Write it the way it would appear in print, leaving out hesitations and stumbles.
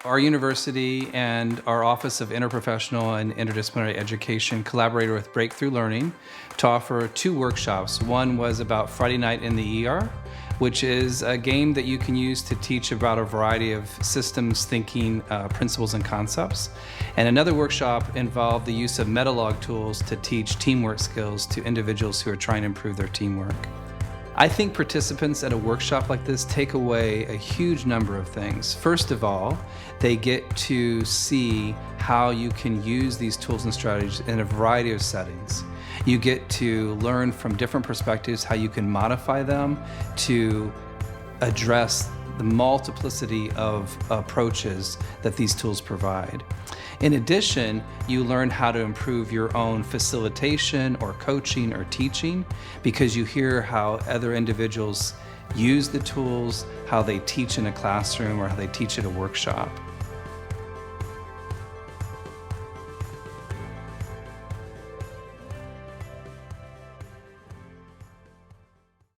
Our university and our Office of Interprofessional and Interdisciplinary Education collaborated with Breakthrough Learning to offer 2 workshops. One was about Friday Night in the ER, which is a game that you can use to teach about a variety of systems thinking principles and concepts. And another workshop involved the use of Metalog Tools to teach teamwork skills to individuals who are trying to improve their teamwork. I think participants at a workshop like this take away a huge number of things. First of all, they get to see how you can use these tools and strategies in a variety of settings. You get to learn from different perspectives how you can modify them to address the multiplicity of approaches that these tools provide. In addition, you learn how to improve your own facilitation or coaching or teaching because you hear how other individuals use the tools, how they teach in a classroom or how they teach at a workshop.